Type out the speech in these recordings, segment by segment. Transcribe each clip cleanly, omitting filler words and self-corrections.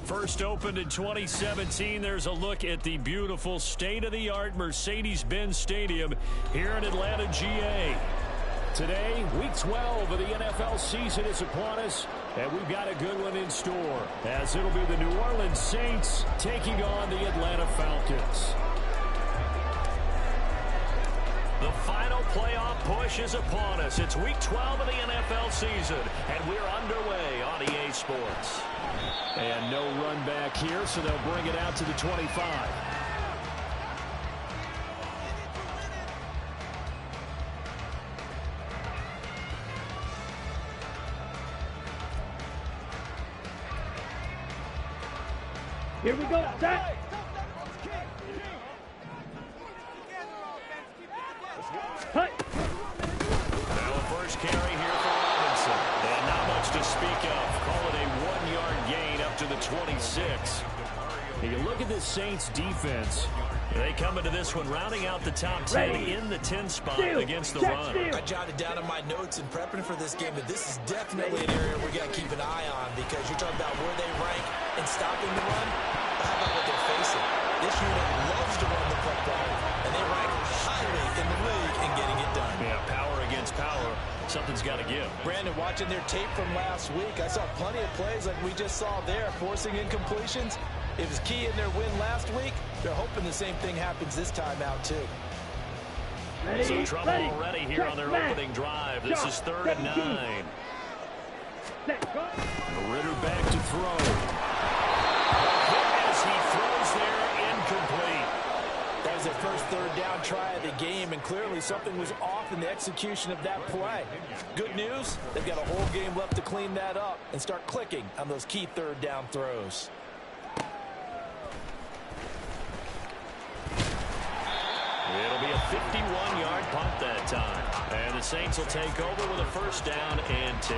First opened in 2017, there's a look at the beautiful state-of-the-art Mercedes-Benz Stadium here in Atlanta, GA. Today, Week 12 of the NFL season is upon us, and we've got a good one in store, as it'll be the New Orleans Saints taking on the Atlanta Falcons. The final playoff push is upon us. It's Week 12 of the NFL season, and we're underway on EA Sports. And no run back here, so they'll bring it out to the 25. Here we go, set. Now a first carry here for Robinson. And not much to speak of. Call it a 1-yard gain up to the 26. You look at this Saints defense. They come into this one rounding out the top 10 in the 10 spot against the run. I jotted down in my notes in prepping for this game that this is definitely an area we're going to keep an eye on, because you're talking about where they rank in stopping the run. How about what they're facing? This unit loves to run the football, and they rank highly in the league in getting it done. Yeah, power against power. Something's got to give. Brandon, watching their tape from last week, I saw plenty of plays like we just saw there, forcing incompletions. It was key in their win last week. They're hoping the same thing happens this time out, too. Some trouble already here on their opening drive. This is 3rd and 9. Ritter back to throw. As he throws there, incomplete. That was their first 3rd down try of the game, and clearly something was off in the execution of that play. Good news, they've got a whole game left to clean that up and start clicking on those key 3rd down throws. It'll be a 51-yard punt that time. And the Saints will take over with a 1st down and 10.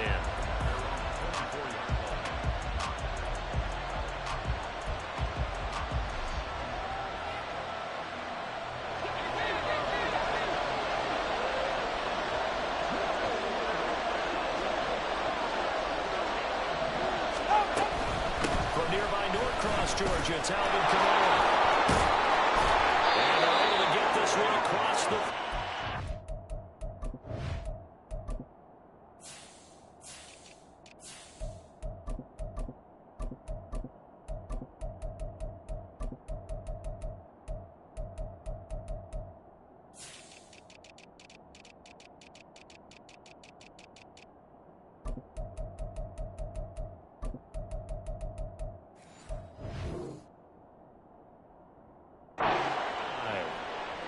From nearby Norcross, Georgia, it's Alvin Kamara. This one across the...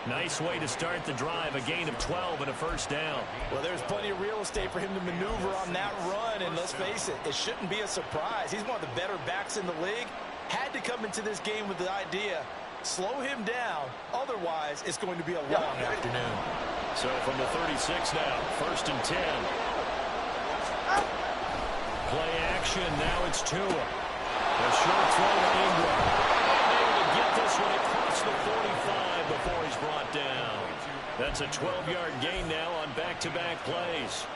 Nice way to start the drive, a gain of 12 and a 1st down. Well, there's plenty of real estate for him to maneuver on that run, and let's face it, it shouldn't be a surprise. He's one of the better backs in the league. Had to come into this game with the idea, slow him down, otherwise it's going to be a long afternoon. So from the 36 now, 1st and 10. Play action, now it's Tua. A short throw to Ingram. Able to get this one across the 45 before he's brought down. That's a 12-yard gain now on back-to-back plays.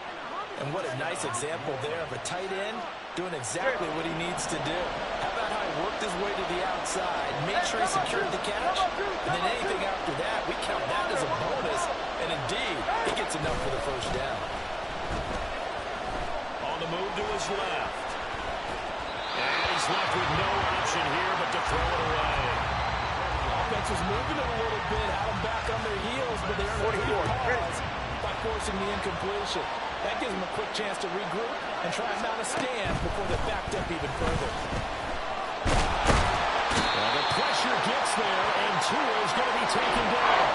And what a nice example there of a tight end doing exactly what he needs to do. How about how he worked his way to the outside, made sure he secured the catch, and then anything after that, we count that as a bonus, and indeed, he gets enough for the 1st down. On the move to his left. And he's left with no option here but to throw it away. Offense was moving it a little bit, had them back on their heels, but they earned a good pause by forcing the incompletion. That gives them a quick chance to regroup and try and mount a stand before they're backed up even further. Well, the pressure gets there, and Tua is going to be taken down.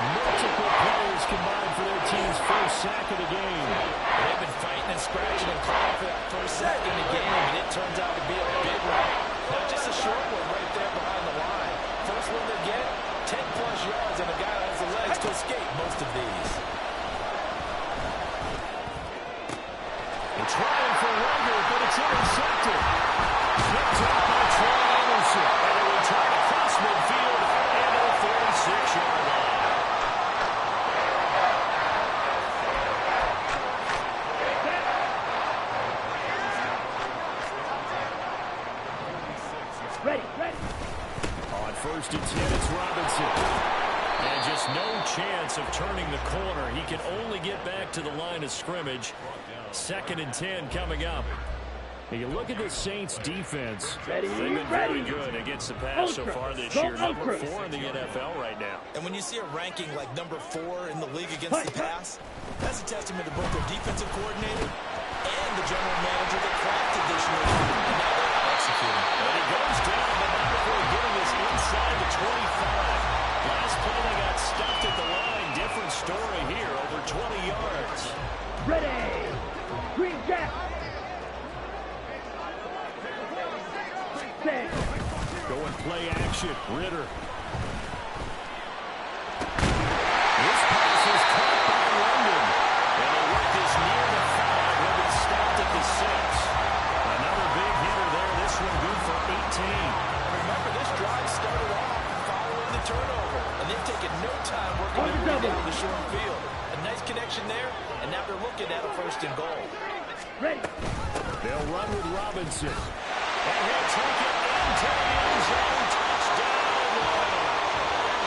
Multiple players combined for their team's first sack of the game. They've been fighting and scratching and clawing for that first sack in the game, and it turns out to be a big one. Not just a short one right there behind the line. First one they get, 10-plus yards, and a guy has the legs to escape most of these. They're trying for Rager, but it's intercepted. Picked up by Troy Anderson. And they return across midfield and a 36-yard line. Ready, ready. On 1st and 10, it's Robinson. And just no chance of turning the corner. He can only get back to the line of scrimmage. 2nd and 10 coming up. You look at the Saints defense. They've been very good against the pass so far this year. Number 4 in the NFL right now. And when you see a ranking like number 4 in the league against the pass, that's a testament to both their defensive coordinator and the general manager that crafted this year. And now they're executing. And he goes down, but not before getting us inside the 25. Last play they got stuffed at the line. Different story here, over 20 yards. Ready. Green Jack. Going play action. Ritter. This pass is caught by London. And they work this near the 5. Will be stopped at the 6. Another big hitter there. This one good for 18. Remember, this drive started off following the turnover. And they've taken no time working their way down the short field. A nice connection there. And now they're looking at a 1st and goal. Ready. They'll run with Robinson. And he'll take it into the end zone. Touchdown.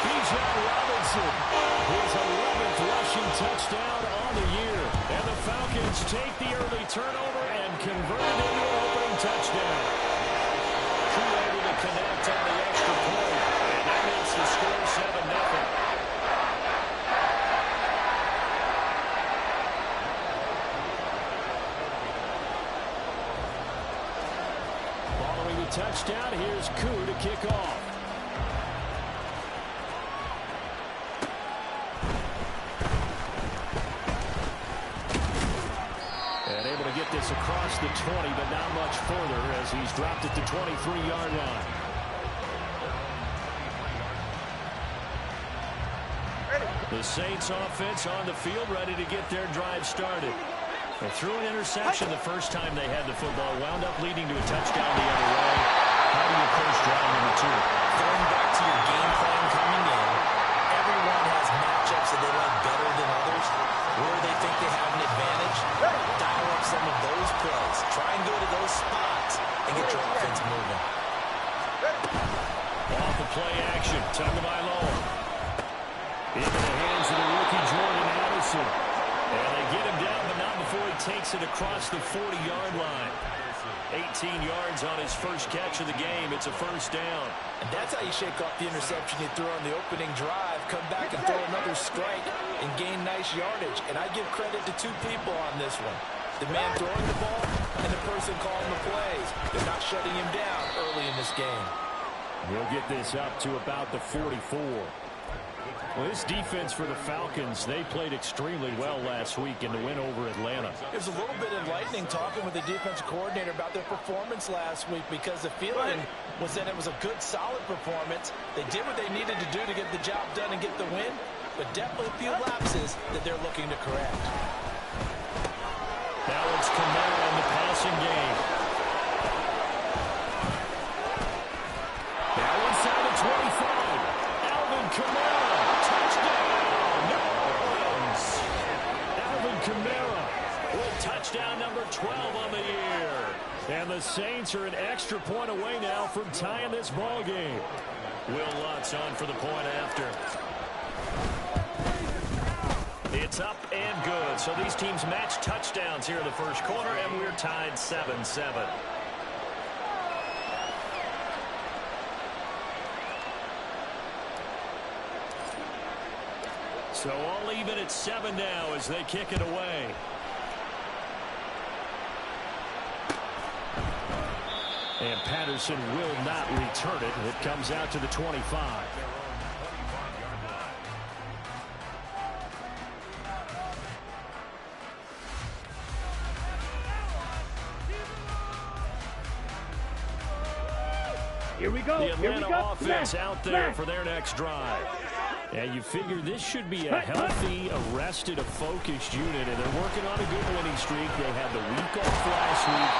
Bijan Robinson. His 11th rushing touchdown on the year. And the Falcons take the early turnover and convert it into an opening touchdown. Crew able to connect on the extra point. And that makes the score 7-0. Touchdown. Here's Koo to kick off. And able to get this across the 20, but not much further as he's dropped at the 23-yard line. The Saints offense on the field, ready to get their drive started. They threw an interception the first time they had the football, wound up leading to a touchdown the other way. How do you approach drive number 2? Going back to your game plan coming in, everyone has matchups that they like better than others, where they think they have an advantage. Dial up some of those plays. Try and go to those spots and get your offense moving. Off the play action, Tagovailoa. Into the hands of the rookie Jordan Addison. And they get him down, but not before he takes it across the 40-yard line. 18 yards on his first catch of the game. It's a 1st down. And that's how you shake off the interception you threw on the opening drive. Come back and throw another strike and gain nice yardage. And I give credit to 2 people on this one. The man throwing the ball and the person calling the plays. They're not shutting him down early in this game. We'll get this up to about the 44. Well, this defense for the Falcons, they played extremely well last week in the win over Atlanta. It was a little bit enlightening talking with the defensive coordinator about their performance last week because the feeling was that it was a good, solid performance. They did what they needed to do to get the job done and get the win, but definitely a few lapses that they're looking to correct. Now it's Kamara in the passing game. Now inside the 25. Alvin Kamara. Kamara with touchdown number 12 on the year. And the Saints are an extra point away now from tying this ball game. Will Lutz on for the point after. It's up and good. So these teams match touchdowns here in the first quarter, and we're tied 7-7. So all even at 7 now as they kick it away. And Patterson will not return it. It comes out to the 25. Here we go. The Atlanta offense Smash. out there for their next drive. And you figure this should be a healthy, arrested, a focused unit, and they're working on a good winning streak. They had the week off last week.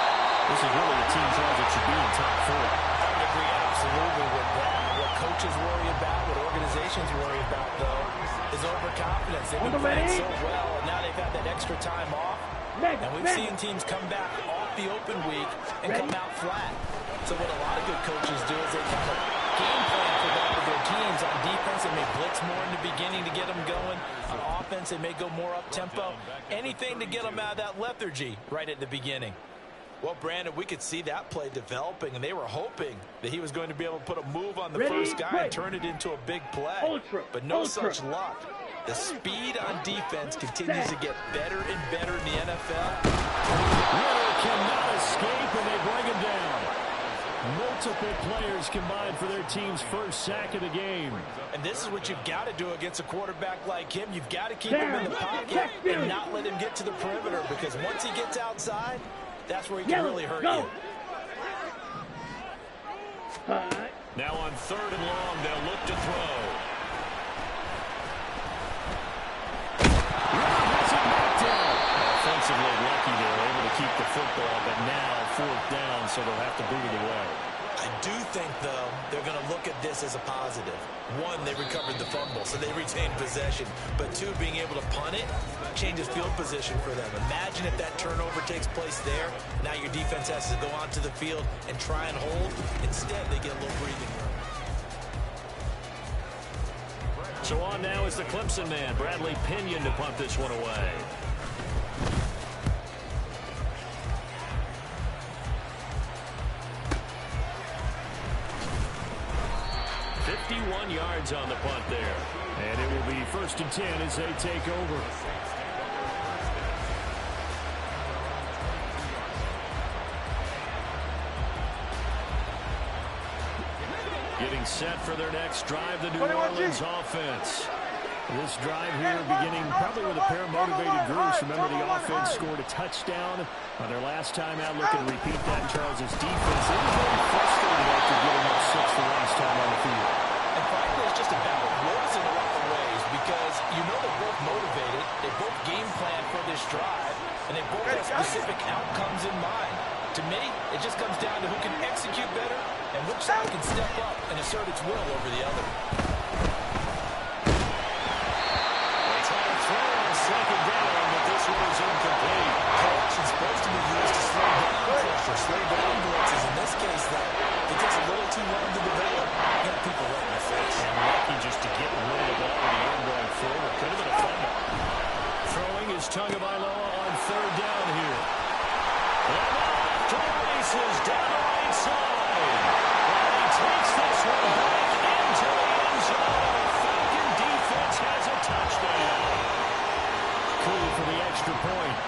This is really a team that should be in top 4. I agree absolutely with that. What coaches worry about, what organizations worry about, though, is overconfidence. They've been playing so well, and now they've had that extra time off. And we've seen teams come back off the open week and come out flat. So what a lot of good coaches do is they kind of game plan for that with their teams. On defense, they may blitz more in the beginning to get them going. On offense, they may go more up-tempo. Anything to get them out of that lethargy right at the beginning. Well, Brandon, we could see that play developing, and they were hoping that he was going to be able to put a move on the first guy and turn it into a big play. But no such luck. The speed on defense continues to get better and better in the NFL. Miller cannot escape, and they bring him down. Multiple players combined for their team's first sack of the game. And this is what you've got to do against a quarterback like him. You've got to keep him in the pocket and not let him get to the perimeter, because once he gets outside, that's where he can really hurt you. Now on 3rd and long, they'll look to throw. Offensively lucky they were able to keep the football, but now 4th down, so they'll have to boot it away. I do think, though, they're going to look at this as a positive. 1, they recovered the fumble, so they retained possession. But 2, being able to punt it changes field position for them. Imagine if that turnover takes place there. Now your defense has to go onto the field and try and hold. Instead, they get a little breathing room. So on now is the Clemson man, Bradley Pinion, to punt this one away. 51 yards on the punt there. And it will be 1st and 10 as they take over. Getting set for their next drive, the New Orleans offense. This drive here beginning probably with a pair of motivated groups. Remember, the offense scored a touchdown on their last time out. Looking to repeat that in Charles' defense. They were very frustrated after giving up 6 the last time on the field. And frankly, it's just a battle of wills in a lot of ways, because you know they're both motivated. They both game plan for this drive, and they both have specific outcomes in mind. To me, it just comes down to who can execute better and which side can step up and assert its will over the other. Second down, but this one is incomplete. Correction's supposed to be used to slow down pressure, slow down blitzes. In this case, though, it takes a little too long to develop. You got people right in the face. And lucky just to get rid of the ball in the air going forward. Could have been a fumble. Throwing is Tagovailoa on 3rd down here. And off to the races down the right side. And he takes this one back into the end zone. The Falcon defense has a touchdown. Cool for the extra point.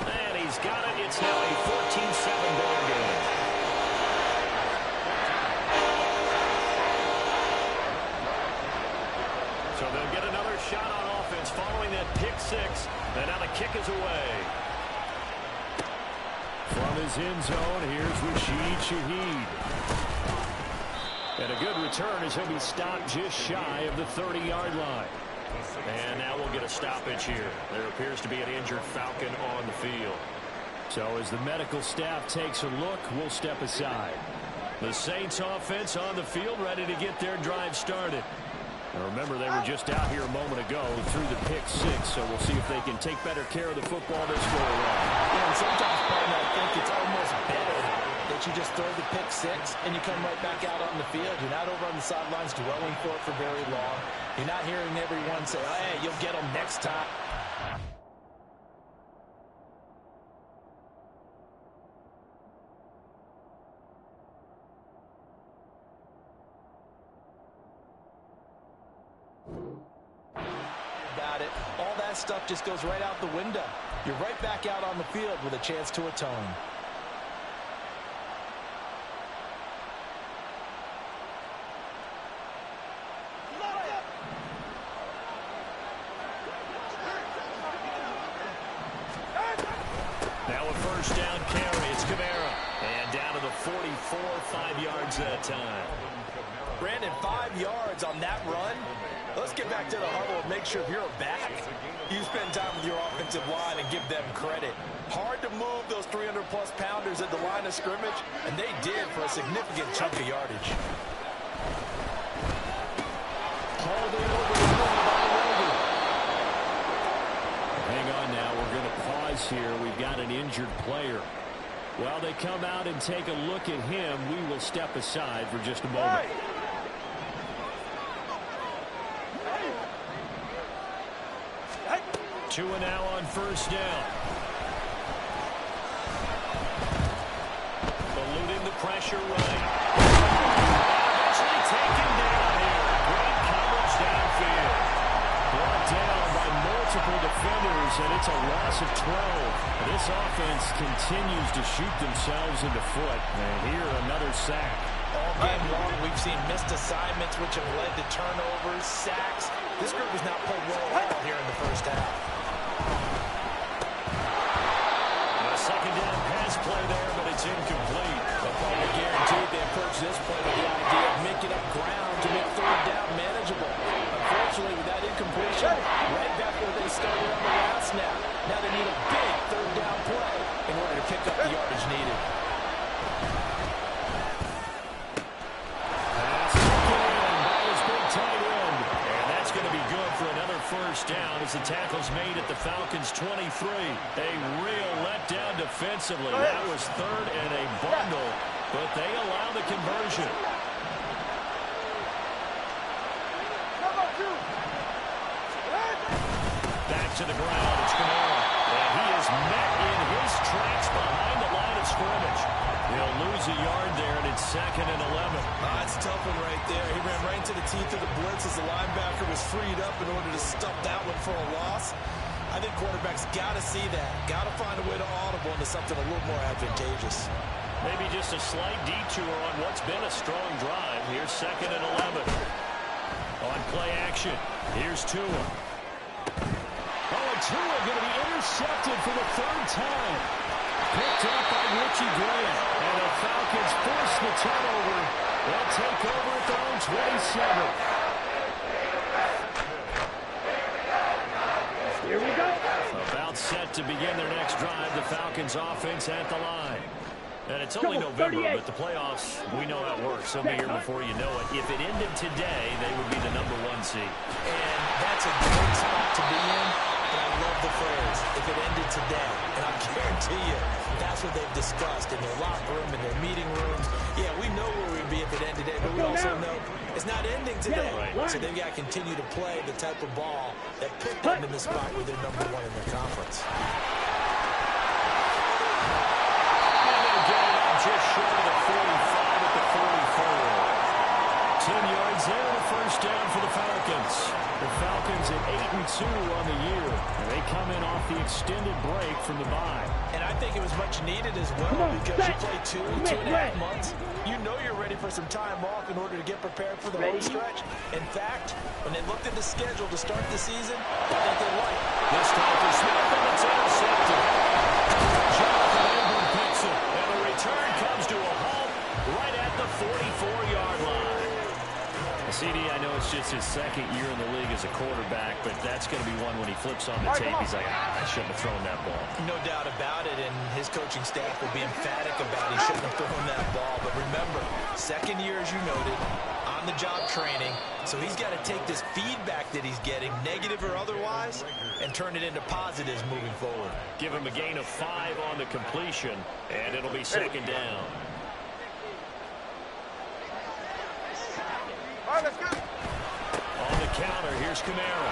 And he's got it. It's now a 14-7 ball game. So they'll get another shot on offense following that pick 6. And now the kick is away. From his end zone, here's Rashid Shaheed. And a good return as he'll be stopped just shy of the 30-yard line. And now we'll get a stoppage here. There appears to be an injured Falcon on the field. So as the medical staff takes a look, we'll step aside. The Saints offense on the field, ready to get their drive started. Now remember, they were just out here a moment ago through the pick 6, so we'll see if they can take better care of the football this go around. Yeah, and sometimes, partner, I think it's almost better that you just throw the pick 6 and you come right back out on the field. You're not over on the sidelines dwelling for it for very long. You're not hearing everyone say, oh, hey, you'll get them next time. About it. All that stuff just goes right out the window. You're right back out on the field with a chance to atone. Now a 1st down. yards that time. Brandon, 5 yards on that run. Let's get back to the huddle and make sure if you're a back, you spend time with your offensive line and give them credit. Hard to move those 300-plus pounders at the line of scrimmage, and they did for a significant chunk of yardage. Hauled in over the middle by Logan. Hang on now. We're going to pause here. We've got an injured player. While they come out and take a look at him, we will step aside for just a moment. Tua now on first down. Eluding the pressure right. Eventually taken down here. Great coverage downfield. Brought down by multiple defenders, and it's a loss of 12. This offense continues to shoot themselves in the foot. And here, another sack. All game long, we've seen missed assignments, which have led to turnovers, sacks. This group has not played well at all here in the first half. A second down pass play there, but it's incomplete. But probably guaranteed they approach this play with the idea of making up ground to make third down manageable. Unfortunately, with that incompletion, right back where they started on the last snap. Now they need a big third down play in order to pick up the yardage needed. First down as the tackle's made at the Falcons' 23. A real letdown defensively. That was third and a bundle, but they allow the conversion. Back to the ground. It's Kamara. And he is met in his tracks behind the line of scrimmage. He'll lose a yard there, and it's 2nd and 11. That's a tough one right there. He ran right into the teeth of the blitz as the linebacker was freed up in order to stuff that one for a loss. I think quarterbacks got to see that. Got to find a way to audible into something a little more advantageous. Maybe just a slight detour on what's been a strong drive. Here's 2nd and 11. On play action, here's Tua. Oh, and Tua going to be intercepted for the 3rd time. Picked up by Richie Grant. And the Falcons force the turnover. They'll take over at their own 27. Here we go. About set to begin their next drive. The Falcons offense at the line. And it's only November, but the playoffs, we know how it works. They'll be here before you know it. If it ended today, they would be the #1 seed. And that's a great spot to be in. And I love the phrase, if it ended today. And I guarantee you, that's what they've discussed in their locker room, in their meeting rooms. Yeah, we know where we'd be if it ended today, but we also know it's not ending today. Right. So they've got to continue to play the type of ball that put them in the spot where they're #1 in their conference. Just short of the 45 at the 44. 10 yards there, the first down for the Falcons. The Falcons at 8-2 on the year. And they come in off the extended break from the bye. And I think it was much needed as well because you play 2.5 months. You know you're ready for some time off in order to get prepared for the home stretch. In fact, when they looked at the schedule to start the season, I think they liked it. This time for Smith, and it's intercepted. Jonathan Ingram picks it. And the return comes to a halt right at the 44-yard line. CD, I know it's just his 2nd year in the league as a quarterback, but that's going to be one when he flips on the tape. He's like, I shouldn't have thrown that ball. No doubt about it, and his coaching staff will be emphatic about he shouldn't have thrown that ball. But remember, 2nd year, as you noted, on-the-job training, so he's got to take this feedback that he's getting, negative or otherwise, and turn it into positives moving forward. Give him a gain of 5 on the completion, and it'll be 2nd down. All right, let's go. On the counter, here's Kamara.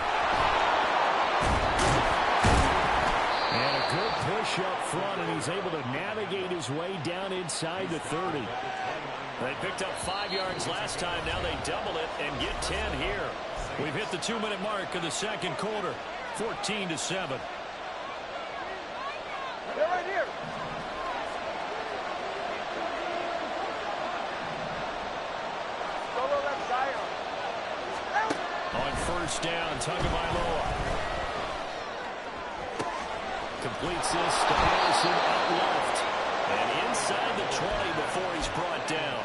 And a good push up front, and he's able to navigate his way down inside the 30. They picked up 5 yards last time. Now they double it and get 10 here. We've hit the 2-minute mark of the 2nd quarter. 14-7. They're right here. Solo left side. On first down, Tagovailoa. Completes this to Harrison out left. And inside the 20 before he's brought down.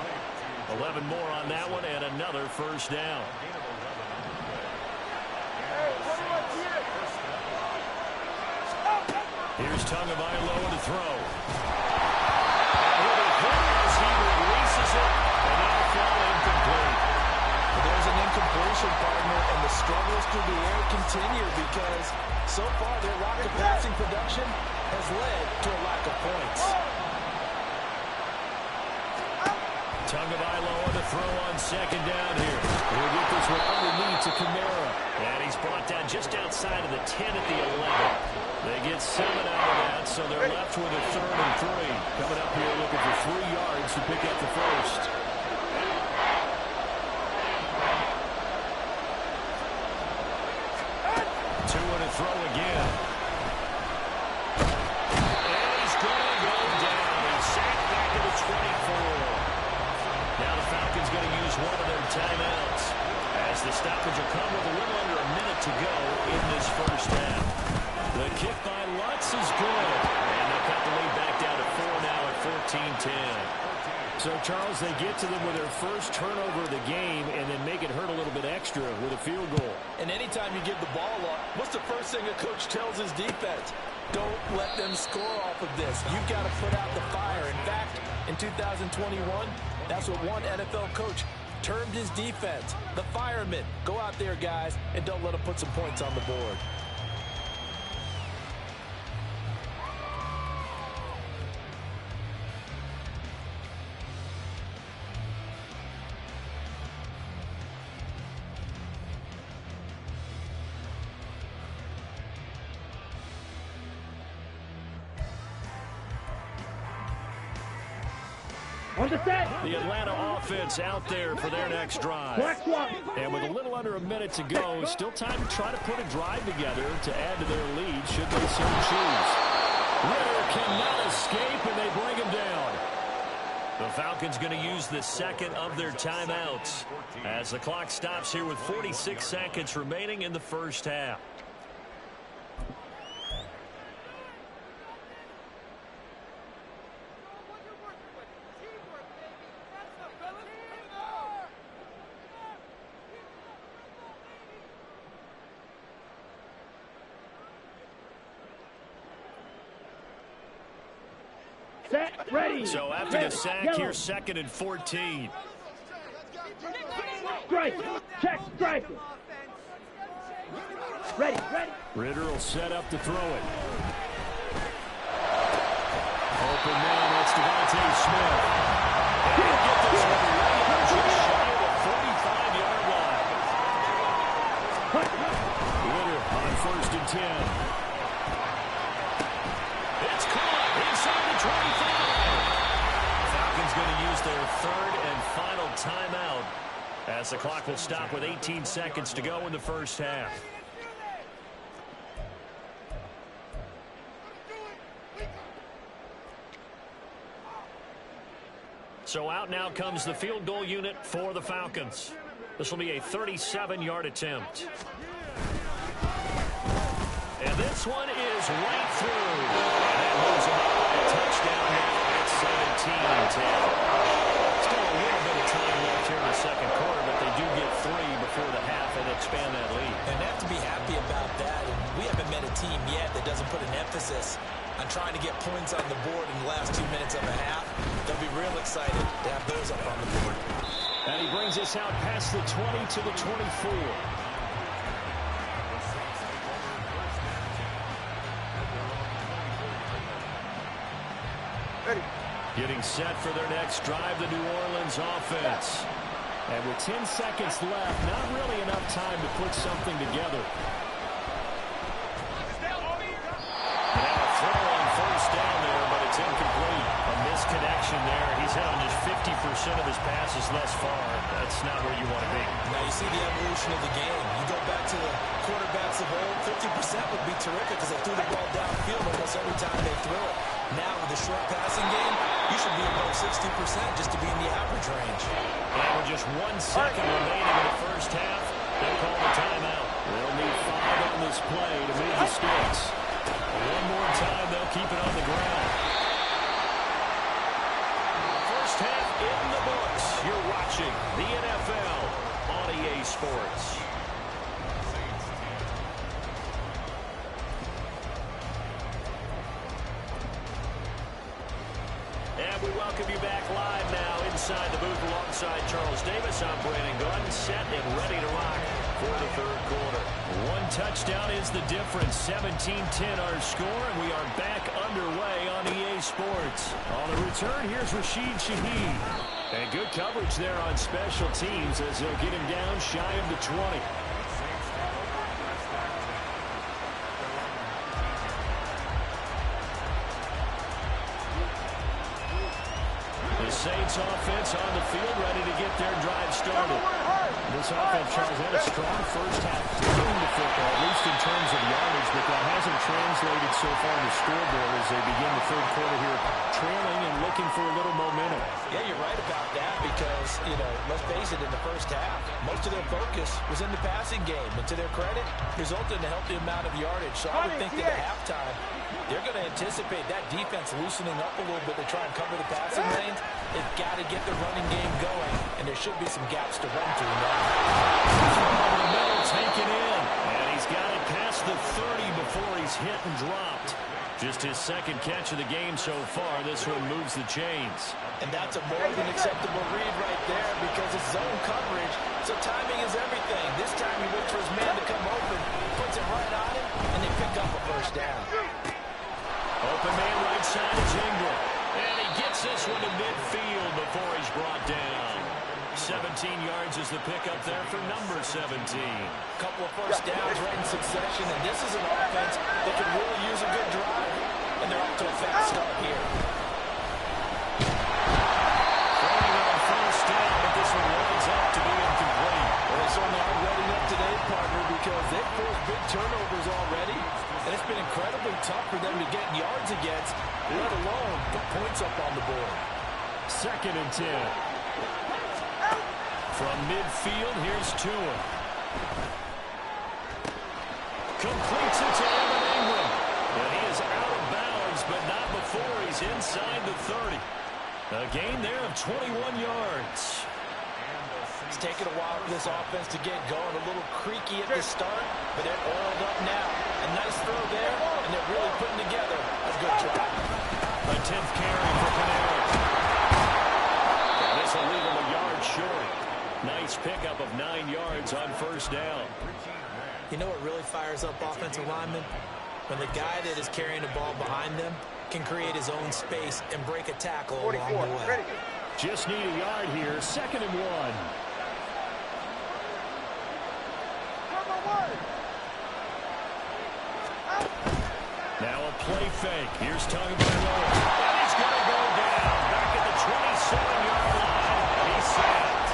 11 more on that one and another first down. Here's Tagovailoa to throw. As he releases it, and it'll fall incomplete. There's an incompletion, partner, and the struggles through the air continue because so far their lack of passing production has led to a lack of points. Tagovailoa to throw on second down here. He'll get this one underneath to Kamara. And he's brought down just outside of the 10 at the 11. They get 7 out of that, so they're left with a 3rd and 3. Coming up here looking for 3 yards to pick up the first. 2 and a throw again. And he's going to go down. He's sacked back at the 24. Now the Falcons going to use one of their timeouts as the stoppage will come with a little under a minute to go in this first half. The kick by Lutz is good. And they'll cut the lead back down to 4 now at 14-10. So, Charles, they get to them with their first turnover of the game and then make it hurt a little bit extra with a field goal. And anytime you give the ball up, what's the first thing a coach tells his defense? Don't let them score off of this. You've got to put out the fire. In fact, in 2021, that's what one NFL coach termed his defense. The firemen. Go out there, guys, and don't let them put some points on the board. On the set. The Atlanta offense out there for their next drive. And with a little under a minute to go, still time to try to put a drive together to add to their lead should they so choose. Ritter cannot escape, and they bring him down. The Falcons going to use the second of their timeouts as the clock stops here with 46 seconds remaining in the first half. Set, ready. So after the sack, here's 2nd and 14. Strike. Check. Strike. Ready. Ritter will set up to throw it. Open man, that's Devontae Smith. And he'll get this one right just shy of the 45-yard line. Ritter on 1st and 10. It's caught inside the 25. Falcons going to use their 3rd and final timeout as the clock will stop with 18 seconds to go in the first half. So out now comes the field goal unit for the Falcons. This will be a 37-yard attempt. And this one is right through. And that moves them up by a touchdown now at 17-10. Still a little bit of time left here in the second quarter, but they do get 3 before the half and expand that lead. And they have to be happy about that. And we haven't met a team yet that doesn't put an emphasis on trying to get points on the board in the last 2 minutes of a half. They'll be real excited to have those up on the board. And he brings us out past the 20 to the 24. Ready. Getting set for their next drive, the New Orleans offense. And with 10 seconds left, not really enough time to put something together. And now a throw on 1st down there, but it's incomplete. A misconnection there. He's hit on just 50% of his passes thus far. That's not where you want to be. Now you see the evolution of the game. You go back to the quarterbacks of old, 50% would be terrific because they threw the ball downfield almost every time they threw it. Now with the short passing game, you should be above 60% just to be in the average range. And with just 1 second remaining in the first half, they'll call the timeout. They'll need 5 on this play to move the sticks. One more time, they'll keep it on the ground. First half in the books. You're watching the NFL on EA Sports. And we welcome you back live now inside the booth alongside Charles Davis. I'm Brandon Gordon, set and ready to rock for the third quarter. One touchdown is the difference. 17-10 our score, and we are back underway on EA Sports. On the return, here's Rashid Shaheed. And good coverage there on special teams as they'll get him down shy of the 20. The Saints offense on the field, ready to get their drive started. This offense, Charles, had a strong first half throwing the football, at least in terms of yardage, but that hasn't translated so far on the scoreboard as they begin the third quarter here, trailing and looking for a little momentum. Yeah, you're right about that because, let's face it, in the first half, most of their focus was in the passing game. And to their credit, resulted in a healthy amount of yardage. So I would think that at halftime, they're going to anticipate that defense loosening up a little bit to try and cover the passing lanes. They've got to get the running game going, and there should be some gaps to run through now. Over the middle, taken in, and he's got it past the 30 before he's hit and dropped. Just his second catch of the game so far. This one moves the chains. And that's a more than acceptable read right there because it's zone coverage, so timing is everything. This time he waits for his man to come open, puts it right on him, and they pick up a first down. Open man right side is Ingram. And he gets this one to midfield before he's brought down. 17 yards is the pickup there for number 17. Couple of first downs right in succession, and this is an offense that could really use a good drive. And they're off to a fast start here. Throwing on first down, but this one winds up to be incomplete. Well, they certainly aren't ready up today, partner, because they've forced big turnovers already. And it's been incredibly tough for them to get yards against, let alone put points up on the board. 2nd and 10. From midfield, here's Tua. Completes it to Evan Ingram. And he is out of bounds, but not before he's inside the 30. A gain there of 21 yards. It's taken a while for this offense to get going. A little creaky at the start, but they're oiled up now. A nice throw there, and they're really putting together a good drive. A 10th carry for Panera. And this will leave him a yard short. Nice pickup of 9 yards on first down. You know what really fires up offensive linemen? When the guy that is carrying the ball behind them can create his own space and break a tackle along the way. Just need a yard here. 2nd and 1. Now a play fake. Here's Tagovailoa. And he's going to go down. Back at the 27-yard line. He's sacked.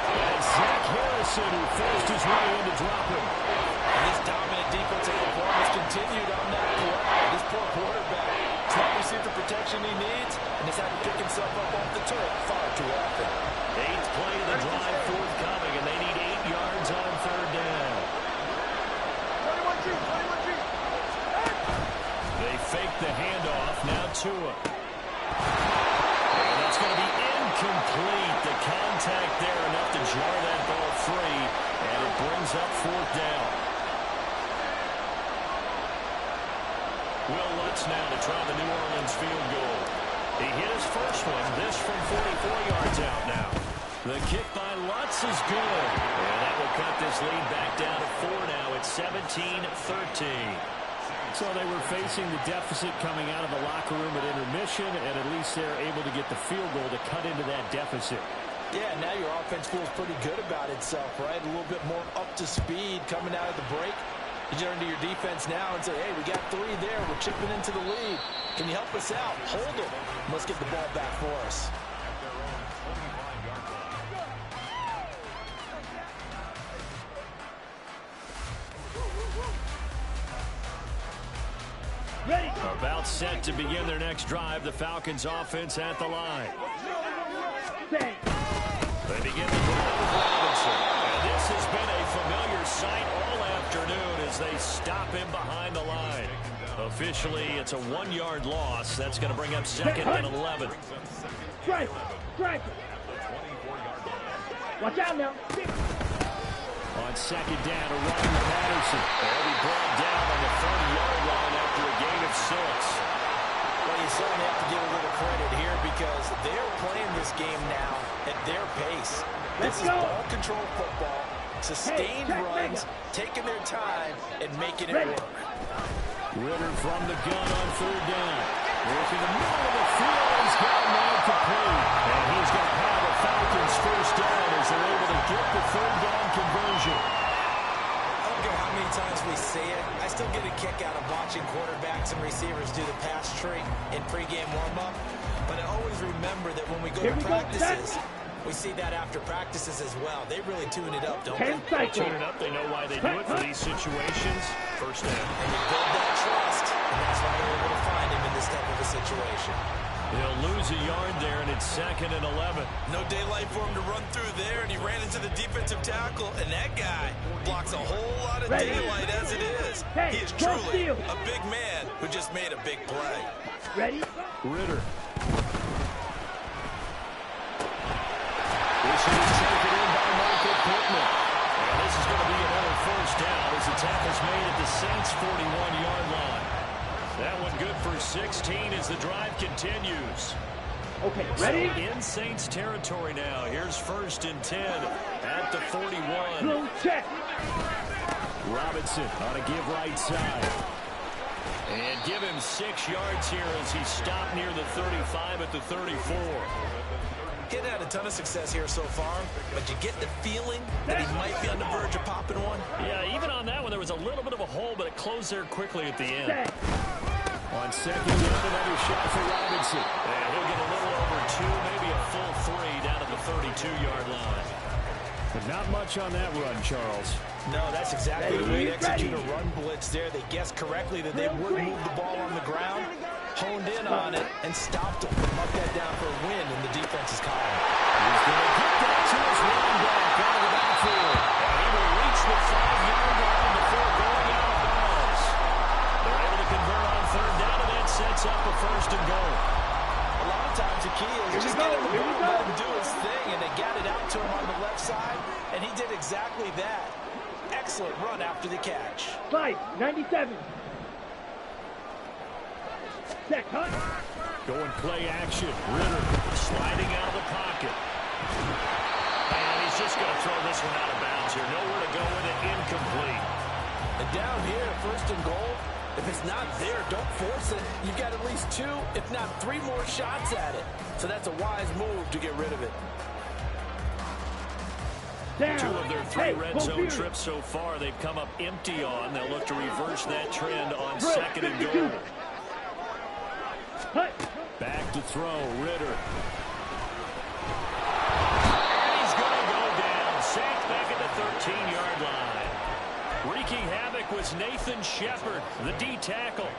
And Zach Harrison, who forced his way in to drop him. And this dominant defensive performance continued on that play. This poor quarterback has not received the protection he needs and has had to pick himself up off the turf far too often. 8th play of the drive forthcoming, and they need 8 yards on 3rd down. 21G. They fake the handoff. Now Tua. And that's going to be incomplete. The contact there enough to jar that ball free, and it brings up 4th down. Will Lutz now to try the New Orleans field goal. He hit his first one. This from 44 yards out now. The kick by Lutz is good. And that will cut this lead back down to 4 now. It's 17-13. So they were facing the deficit coming out of the locker room at intermission, and at least they're able to get the field goal to cut into that deficit. Yeah, now your offense feels pretty good about itself, right? A little bit more up to speed coming out of the break. You turn to your defense now and say, hey, we got 3 there. We're chipping into the lead. Can you help us out? Hold it. Let's get the ball back for us. Ready. About set to begin their next drive. The Falcons offense at the line. Set. They begin the drive with Robinson. And this has been a familiar sight all afternoon as they stop him behind the line. Officially, it's a 1-yard loss. That's going to bring up 2nd and 11. Strike. Strike. Watch out now. On second down, a run from Patterson. They'll be brought down on the 30-yard line after a gain of 6. Well, you certainly have to give a little credit here because they're playing this game now at their pace. This is ball control football, sustained runs, taking their time, and making it work. Ritter from the gun on third down. Working the middle of the field. He's got a man complete. And he's going to have the Falcons first down as they're able to get the third down conversion. I don't care how many times we say it, I still get a kick out of watching quarterbacks and receivers do the pass tree in pregame warm-up. But I always remember that when we go to practices, we see that after practices as well. They really tune it up, don't they? They tune it up. They know why they do it for these situations. First down. And you build that trust, and that's why they're able to find him in this type of a situation. He'll lose a yard there, and it's 2nd and 11. No daylight for him to run through there, and he ran into the defensive tackle, and that guy blocks a whole lot of daylight as it is. He is truly a big man who just made a big play. Ready? Ritter. This is taken in by Michael Pittman. And this is going to be another first down as the tackle's made at the Saints' 41-yard line. That one good for 16 as the drive continues. Okay, ready? So in Saints territory now. Here's 1st and 10 at the 41. Blue check. Robinson on a give right side. And give him 6 yards here as he stopped near the 35 at the 34. Getting had a ton of success here so far, but you get the feeling that he might be on the verge of popping one. Yeah, even on that one, there was a little bit of a hole, but it closed there quickly at the end. On second down, another shot for Robinson. And he'll get a little over 2, maybe a full 3 down at the 32-yard line. But not much on that run, Charles. No, that's exactly the way to execute a run blitz there. They guessed correctly that they would move the ball on the ground, honed in on it, and stopped him. Mark that down for a win in the defense's column. He's going to get that to his running back out of the backfield. And he will reach the 5-yard line before going out of bounds. They're able to convert on third down, and that sets up a 1st and goal. A lot of times the key is just get him the ball, let him do his thing, and they got it out to him on the left side, and he did exactly that. Excellent run after the catch. 97. Check, huh? Going play action. Ritter sliding out of the pocket. And he's just going to throw this one out of bounds here. Nowhere to go with it. Incomplete. And down here, 1st and goal, if it's not there, don't force it. You've got at least 2, if not 3 more shots at it. So that's a wise move to get rid of it. Down. 2 of their 3 red zone trips so far, they've come up empty on. They'll look to reverse that trend on 2nd and goal. Back to throw, Ritter. And he's going to go down. Sacked back at the 13-yard line. Wreaking havoc was Nathan Shepard, the D tackle.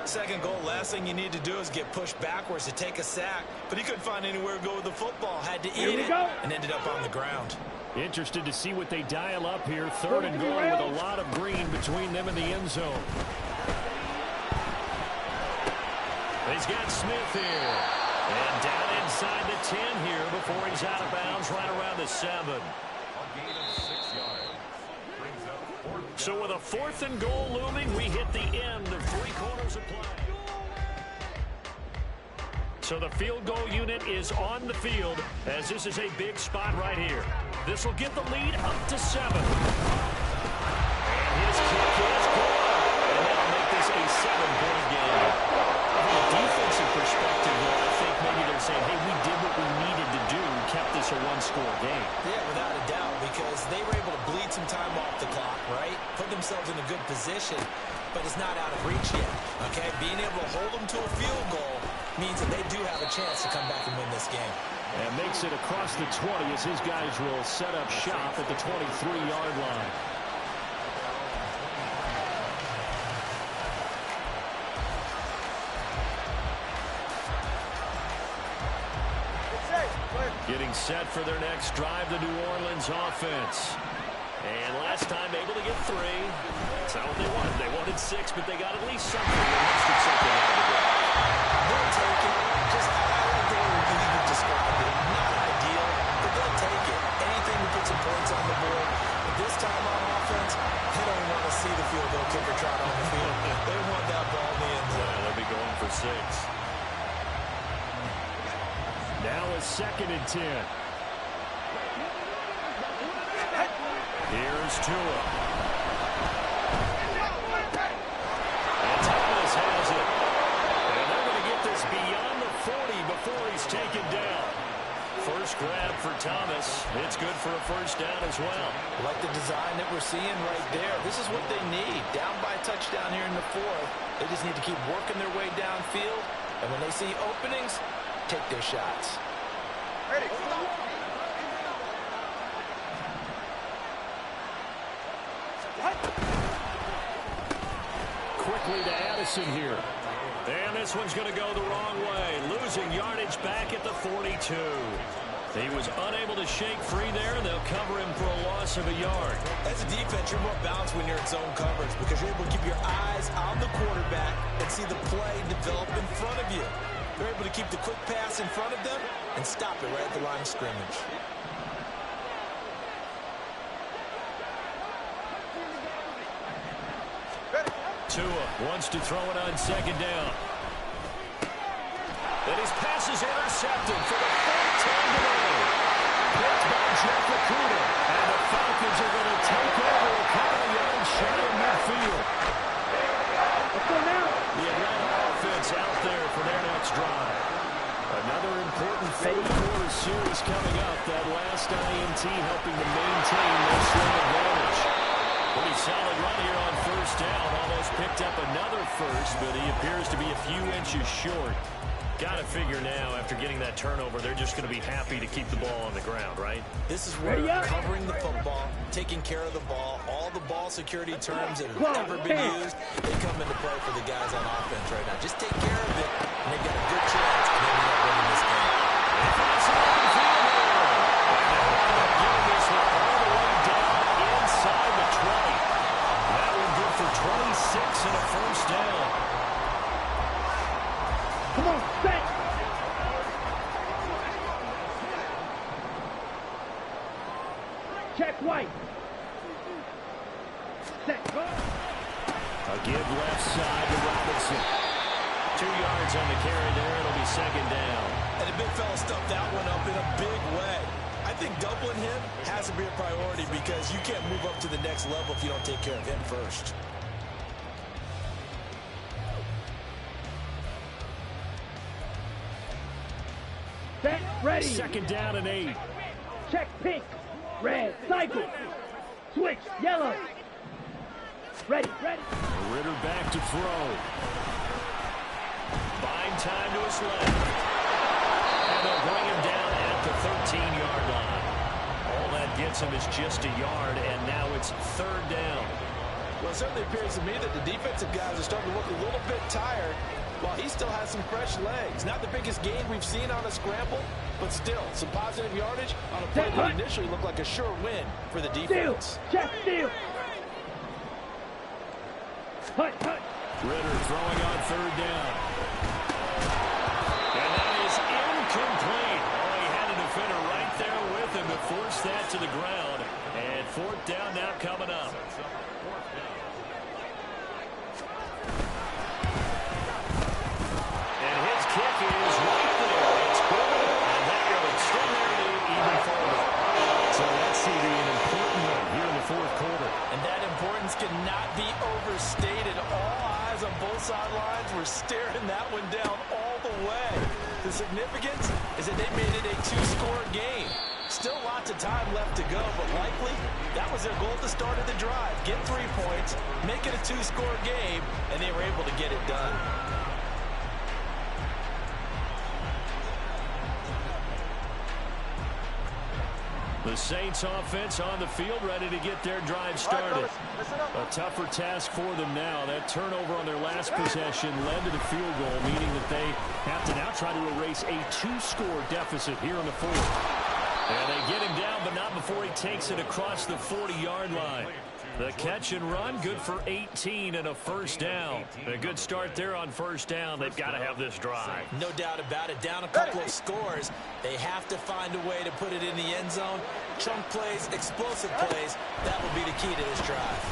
2nd goal, last thing you need to do is get pushed backwards to take a sack. But he couldn't find anywhere to go with the football. Had to eat it and ended up on the ground. Interested to see what they dial up here. 3rd and goal with a lot of green between them and the end zone. He's got Smith here. And down inside the 10 here before he's out of bounds right around the 7. So with a 4th and goal looming, we hit the end of 3 quarters of play. So the field goal unit is on the field as this is a big spot right here. This will get the lead up to 7. And his kick is good. And that'll make this a 7-point game. From a defensive perspective, though, I think maybe they're saying, hey, we did what we needed to do and kept this a 1-score game. Yeah, without a doubt, because they were able to bleed some time off the clock, right? Put themselves in a good position, but it's not out of reach yet, okay? Being able to hold them to a field goal means that they do have a chance to come back and win this game. And makes it across the 20 as his guys will set up shop at the 23-yard line. Getting set for their next drive, the New Orleans offense. And last time able to get 3. That's not what they wanted. They wanted 6, but they got at least something. They mustered something out of it. They'll take it. Just, I don't think we can even describe it. Not ideal, but they'll take it. Anything Now a 2nd and 10. Here's Tua. And Thomas has it. And they're going to get this beyond the 40 before he's taken down. First grab for Thomas. It's good for a first down as well. Like the design that we're seeing right there. This is what they need. Down by a touchdown here in the 4th. They just need to keep working their way downfield. And when they see openings, take their shots. Ready. Quickly to Addison here. And this one's going to go the wrong way. Losing yardage back at the 42. He was unable to shake free there. They'll cover him for a loss of a yard. As a defense, you're more balanced when you're in zone coverage because you're able to keep your eyes on the quarterback and see the play develop in front of you. You're able to keep the quick pass in front of them and stop it right at the line of scrimmage. Tua wants to throw it on 2nd down. And his pass is intercepted for the 4th time today. Picked by Jeff Okuda. And the Falcons are going to take over a couple of yards shy of midfield. Let's go now. The Atlanta offense out there for their next drive. Another important 4th-quarter series coming up. That last INT helping to maintain their swing advantage. Pretty solid run here on 1st down. Almost picked up another first, but he appears to be a few inches short. Got to figure now, after getting that turnover, they're just going to be happy to keep the ball on the ground, right? This is where covering the football, taking care of the ball, all the ball security terms that have ever been used, they come into play for the guys on offense right now. Just take care of it, and they've got a good chance of ending up winning this game. And that's an open field goal. Getting this one all the way down inside the 20. That one good for 26 and a first down. Come on, set. Check right. Set. A give left side to Robinson. 2 yards on the carry there. It'll be 2nd down. And the big fella stuffed that one up in a big way. I think doubling him has to be a priority because you can't move up to the next level if you don't take care of him first. Set. Ready. 2nd down and 8. Check pink. Red. Cycle. Switch. Yellow. Ready. Ready. Ritter back to throw. Buying time to his left. And they'll bring him down at the 13-yard line. All that gets him is just a yard, and now it's 3rd down. Well, it certainly appears to me that the defensive guys are starting to look a little bit tired while he still has some fresh legs. Not the biggest gain we've seen on a scramble, but still some positive yardage on a play that initially looked like a sure win for the defense. Check steal. Hut. Ritter throwing on 3rd down. And that is incomplete. Oh, he had a defender right there with him to force that to the ground. And 4th down now coming up. And his kick is right there. It's good. And that will extend their lead even further. So let's see the important one here in the 4th quarter. And that importance cannot be overstated. All eyes on both sidelines were staring that one down all the way. The significance is that they made it a 2-score game. Still lots of time left to go, but likely that was their goal at the start of the drive. Get 3 points, make it a 2-score game, and they were able to get it done. The Saints offense on the field, ready to get their drive started. A tougher task for them now. That turnover on their last possession led to the field goal, meaning that they have to now try to erase a 2-score deficit here in the 4th. And they get him down, but not before he takes it across the 40-yard line. The catch and run, good for 18 and a first down. A good start there on 1st down. They've got to have this drive. No doubt about it. Down a couple of scores. They have to find a way to put it in the end zone. Chunk plays, explosive plays. That will be the key to this drive.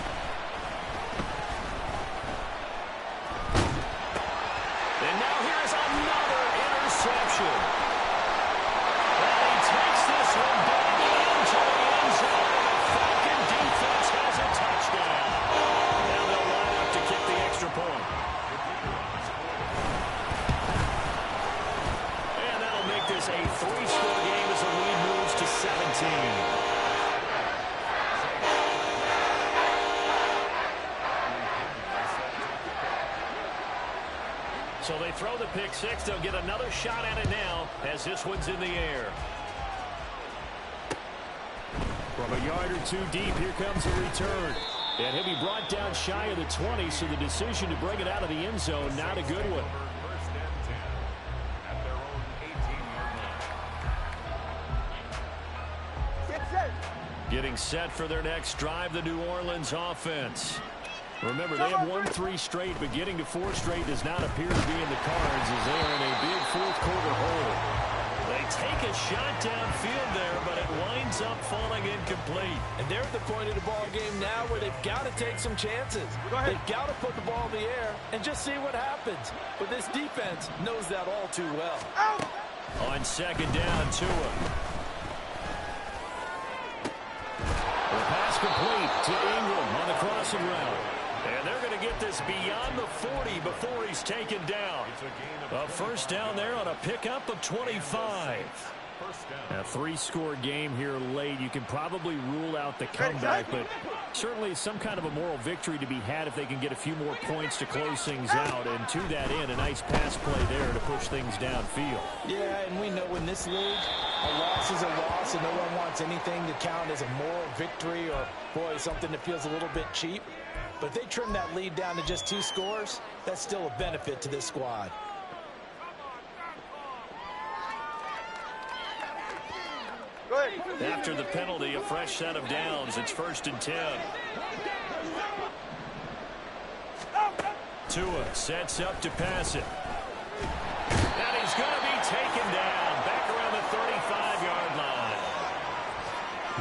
And now here's another interception. So they throw the pick six. They'll get another shot at it now as this one's in the air. From a yard or two deep, here comes a return. And he'll be brought down shy of the 20, so the decision to bring it out of the end zone, not a good one. Getting set for their next drive, the New Orleans offense. Remember, they have won 3 straight, but getting to 4 straight does not appear to be in the cards as they are in a big fourth-quarter hole. They take a shot downfield there, but it winds up falling incomplete. And they're at the point of the ball game now where they've got to take some chances. They've got to put the ball in the air and just see what happens. But this defense knows that all too well. On second down, Tua. The pass complete to Ingram on the crossing route. And they're going to get this beyond the 40 before he's taken down. A first down there on a pickup of 25. A 3-score game here late. You can probably rule out the comeback, but certainly some kind of a moral victory to be had if they can get a few more points to close things out. And to that end, a nice pass play there to push things downfield. Yeah, and we know in this league, a loss is a loss, and no one wants anything to count as a moral victory or, boy, something that feels a little bit cheap. But if they trim that lead down to just 2 scores, that's still a benefit to this squad. After the penalty, a fresh set of downs. It's 1st and 10. Tua sets up to pass it. And he's going to be taken down back around the 35-yard line.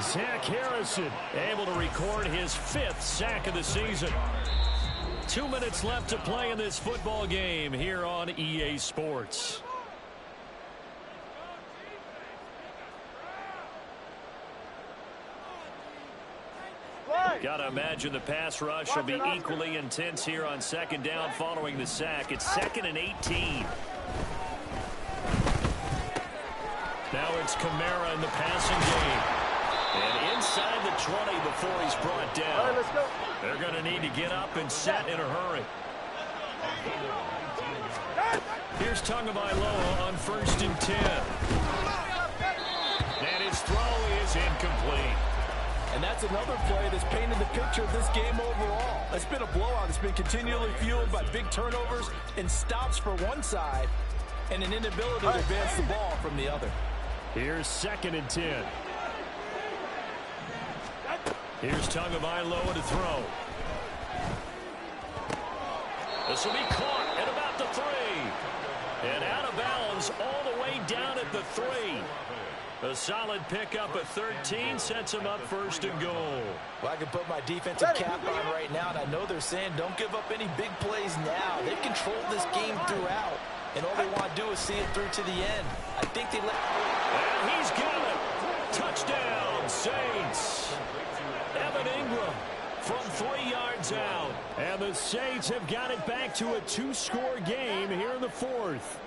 Zach Harrison able to record his 5th sack of the season. 2 minutes left to play in this football game here on EA Sports. Got to imagine the pass rush will be equally intense here on second down following the sack. It's 2nd and 18. Now it's Kamara in the passing game. And inside the 20 before he's brought down. All right, let's go. They're going to need to get up and set in a hurry. Here's Tagovailoa on 1st and 10. And his throw is incomplete. And that's another play that's painted the picture of this game overall. It's been a blowout. It's been continually fueled by big turnovers and stops for one side and an inability to advance the ball from the other. Here's 2nd and 10. Here's Tagovailoa to throw. This will be caught at about the 3. And out of bounds all the way down at the 3. A solid pickup at 13 sets him up 1st and goal. Well, I can put my defensive cap on right now, and I know they're saying don't give up any big plays now. They've controlled this game throughout, and all they want to do is see it through to the end. I think they let... And he's got it. Touchdown, Saints. Evan Ingram from 3 yards out. And the Saints have got it back to a 2-score game here in the 4th.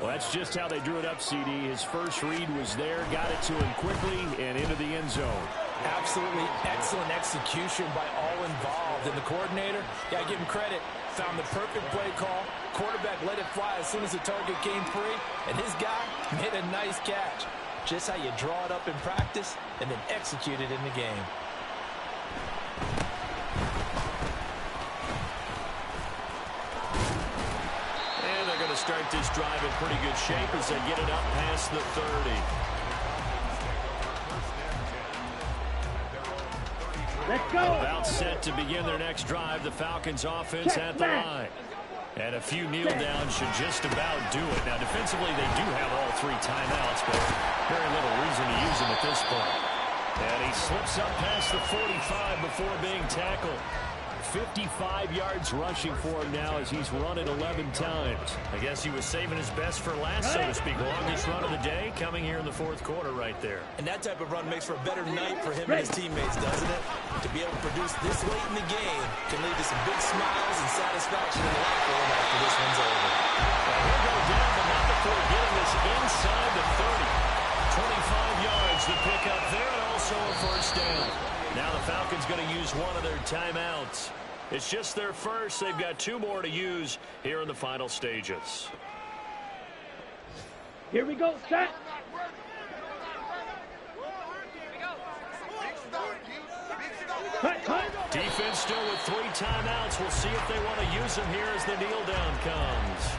Well, that's just how they drew it up, CD. His first read was there, got it to him quickly, and into the end zone. Absolutely excellent execution by all involved. And the coordinator, got to give him credit, found the perfect play call. Quarterback let it fly as soon as the target came free, and his guy made a nice catch. Just how you draw it up in practice and then execute it in the game. Start this drive in pretty good shape as they get it up past the 30. Let's go. About set to begin their next drive. The Falcons offense at the line. And a few kneel downs should just about do it. Now defensively they do have all 3 timeouts, but very little reason to use them at this point. And he slips up past the 45 before being tackled. 55 yards rushing for him now as he's run it 11 times. I guess he was saving his best for last, so to speak. Longest run of the day coming here in the 4th quarter right there. And that type of run makes for a better night for him and his teammates, doesn't it? To be able to produce this late in the game can lead to some big smiles and satisfaction in the locker room after this one's over. He'll go down, but not before getting this inside the 30. going to use one of their timeouts. It's just their first. They've got 2 more to use here in the final stages. Here we go, set. Defense still with 3 timeouts. We'll see if they want to use them here as the kneel down comes.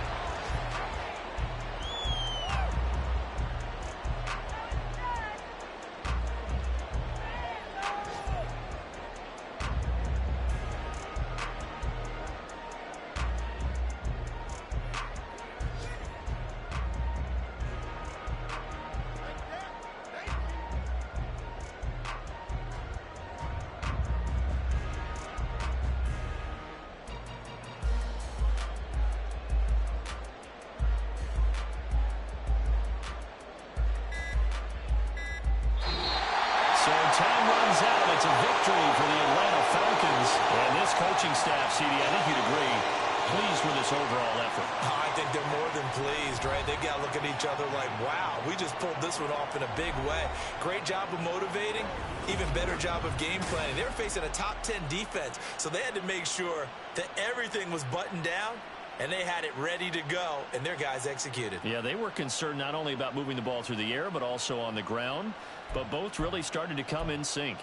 Time runs out. It's a victory for the Atlanta Falcons. And this coaching staff, CD, I think you'd agree, pleased with this overall effort. I think they're more than pleased, right? They got to look at each other like, wow, we just pulled this one off in a big way. Great job of motivating, even better job of game planning. They were facing a top 10 defense, so they had to make sure that everything was buttoned down, and they had it ready to go, and their guys executed. Yeah, they were concerned not only about moving the ball through the air, but also on the ground. But both really started to come in sync.